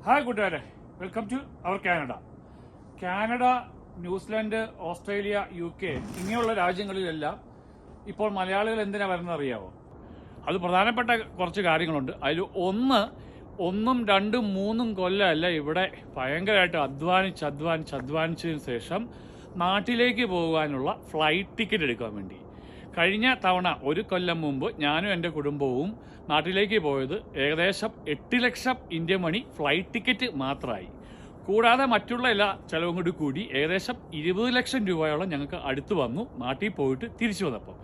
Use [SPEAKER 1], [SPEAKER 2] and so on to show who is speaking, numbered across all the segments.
[SPEAKER 1] Hi കൂട്ടുകാരെ, welcome to our Canada. Canada, New Zealand, Australia, UK ഇങ്ങനെയുള്ള രാജ്യങ്ങളിലെല്ലാം ഇപ്പോൾ മലയാളികൾ എന്തിനാ വരുന്നത് അറിയാവോ? അത് പ്രധാനപ്പെട്ട കുറച്ച് കാര്യങ്ങളുണ്ട്. അതിൽ ഒന്നും രണ്ടും മൂന്നും കൊല്ലമല്ല ഇവിടെ ഭയങ്കരമായിട്ട് അധ്വാനിച്ചതിന് ശേഷം നാട്ടിലേക്ക് പോകാനുള്ള ഫ്ലൈറ്റ് ടിക്കറ്റ് എടുക്കാൻ വേണ്ടി. കഴിഞ്ഞ തവണ ഒരു കൊല്ലം മുമ്പ് ഞാനും എൻ്റെ കുടുംബവും നാട്ടിലേക്ക് പോയത് ഏകദേശം 8 ലക്ഷം ഇന്ത്യൻ മണി ഫ്ലൈറ്റ് ടിക്കറ്റ് മാത്രമായി. കൂടാതെ മറ്റുള്ള എല്ലാ ചിലവും കൂടി ഏകദേശം 20 ലക്ഷം രൂപയോളം ഞങ്ങൾക്ക് അടുത്ത് വന്നു നാട്ടിൽ പോയിട്ട് തിരിച്ചു വന്നപ്പോൾ.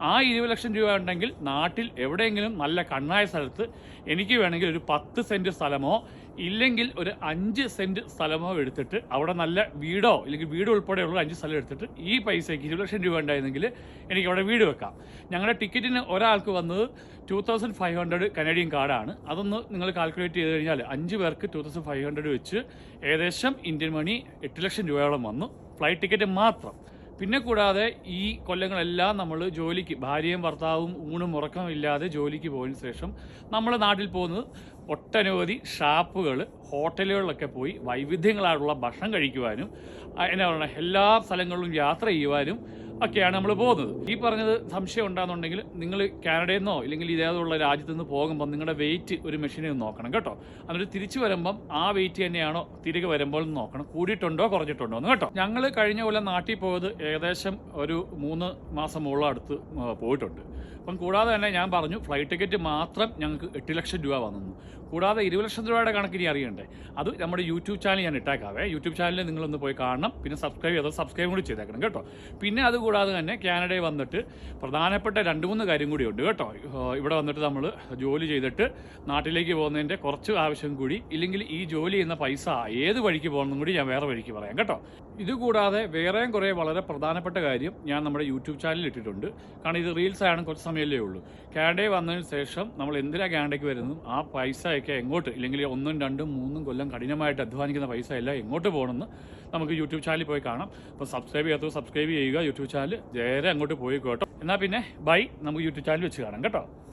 [SPEAKER 1] ആ 20 ലക്ഷം രൂപ ഉണ്ടെങ്കിൽ നാട്ടിൽ എവിടെയെങ്കിലും നല്ല കണ്ണായ സ്ഥലത്ത് എനിക്ക് വേണമെങ്കിൽ ഒരു 10 സെൻറ്റ് സ്ഥലമോ ഇല്ലെങ്കിൽ ഒരു 5 സെൻറ്റ് സ്ഥലമോ എടുത്തിട്ട് അവിടെ നല്ല വീടോ ഇല്ലെങ്കിൽ വീട് ഉൾപ്പെടെയുള്ള 5 സ്ഥലം എടുത്തിട്ട് ഈ പൈസയ്ക്ക് 20 ലക്ഷം രൂപ ഉണ്ടായിരുന്നെങ്കിൽ എനിക്ക് അവിടെ വീട് വെക്കാം. ഞങ്ങളുടെ ടിക്കറ്റിന് ഒരാൾക്ക് വന്നത് 2500 കനേഡിയൻ കാർഡാണ്. അതൊന്ന് നിങ്ങൾ കാൽക്കുലേറ്റ് ചെയ്ത് കഴിഞ്ഞാൽ 5 പേർക്ക് 2500 വെച്ച് ഏകദേശം ഇന്ത്യൻ മണി 8 ലക്ഷം രൂപയോളം വന്നു ഫ്ലൈറ്റ് ടിക്കറ്റ് മാത്രം. പിന്നെ കൂടാതെ ഈ കൊല്ലങ്ങളെല്ലാം നമ്മൾ ജോലിക്ക്, ഭാര്യയും ഭർത്താവും ഊണും ഉറക്കവും ഇല്ലാതെ ജോലിക്ക് പോയതിനു ശേഷം നമ്മൾ നാട്ടിൽ പോകുന്നത് ഒട്ടനവധി ഷാപ്പുകൾ, ഹോട്ടലുകളിലൊക്കെ പോയി വൈവിധ്യങ്ങളായിട്ടുള്ള ഭക്ഷണം കഴിക്കുവാനും എന്നാ പറയുക എല്ലാ സ്ഥലങ്ങളിലും യാത്ര ചെയ്യുവാനും ഒക്കെയാണ് നമ്മൾ പോകുന്നത്. ഈ പറഞ്ഞത് സംശയം ഉണ്ടാകുന്നുണ്ടെങ്കിൽ നിങ്ങൾ കാനഡയിൽ നിന്നോ ഇല്ലെങ്കിൽ ഇതേതുള്ള രാജ്യത്തു നിന്ന് പോകുമ്പോൾ നിങ്ങളുടെ വെയിറ്റ് ഒരു മെഷീനിൽ നിന്ന് നോക്കണം കേട്ടോ. എന്നിട്ട് തിരിച്ചു വരുമ്പം ആ വെയിറ്റ് തന്നെയാണോ തിരികെ വരുമ്പോൾ നോക്കണം, കൂടിയിട്ടുണ്ടോ കുറഞ്ഞിട്ടുണ്ടോ എന്ന് കേട്ടോ. ഞങ്ങൾ കഴിഞ്ഞ കൊല്ലം നാട്ടിൽ പോയത് ഏകദേശം ഒരു 3 മാസം മുകളിൽ അടുത്ത് പോയിട്ടുണ്ട്. അപ്പം കൂടാതെ തന്നെ ഞാൻ പറഞ്ഞു ഫ്ലൈറ്റ് ടിക്കറ്റ് മാത്രം ഞങ്ങൾക്ക് 8 ലക്ഷം രൂപ വന്നു. കൂടാതെ 20 ലക്ഷം രൂപയുടെ കണക്കിനി അറിയണ്ടേ, അത് നമ്മുടെ യൂട്യൂബ് ചാനൽ ഞാൻ ഇട്ടേക്കാവേ. യൂട്യൂബ് ചാനലിൽ നിങ്ങളൊന്ന് പോയി കാണണം, പിന്നെ സബ്സ്ക്രൈബ് കൂടി ചെയ്തേക്കണം കേട്ടോ. പിന്നെ അതുകൂടാതെ തന്നെ കാനഡയിൽ വന്നിട്ട് പ്രധാനപ്പെട്ട 2-3 കാര്യം കൂടി ഉണ്ട് കേട്ടോ. ഇവിടെ വന്നിട്ട് നമ്മൾ ജോലി ചെയ്തിട്ട് നാട്ടിലേക്ക് പോകുന്നതിൻ്റെ കുറച്ച് ആവശ്യം കൂടി, ഇല്ലെങ്കിൽ ഈ ജോലി ചെയ്യുന്ന പൈസ ഏത് വഴിക്ക് പോകുന്നതും കൂടി ഞാൻ വേറെ വഴിക്ക് പറയാം കേട്ടോ. ഇതുകൂടാതെ വേറെയും കുറേ വളരെ പ്രധാനപ്പെട്ട കാര്യം ഞാൻ നമ്മുടെ യൂട്യൂബ് ചാനലിൽ ഇട്ടിട്ടുണ്ട്. കാരണം ഇത് റീൽസ് ആണ്, കുറച്ച് സമയമല്ലേ ഉള്ളൂ. കാനഡയിൽ വന്നതിന് ശേഷം നമ്മൾ എന്തിനാണ് കാനഡയ്ക്ക് വരുന്നു, ആ പൈസയൊക്കെ എങ്ങോട്ട്, ഇല്ലെങ്കിൽ 1, 2, 3 കൊല്ലം കഠിനമായിട്ട് അധ്വാനിക്കുന്ന പൈസ എല്ലാം എങ്ങോട്ട് പോകണമെന്ന് നമുക്ക് യൂട്യൂബ് ചാനലിൽ പോയി കാണാം. അപ്പോൾ സബ്സ്ക്രൈബ് ചെയ്യുക യൂട്യൂബ് ചാനൽ, നേരെ അങ്ങോട്ട് പോയി കേട്ടോ. എന്നാൽ പിന്നെ ബൈ, നമുക്ക് യൂട്യൂബ് ചാനൽ വെച്ച് കാണാം കേട്ടോ.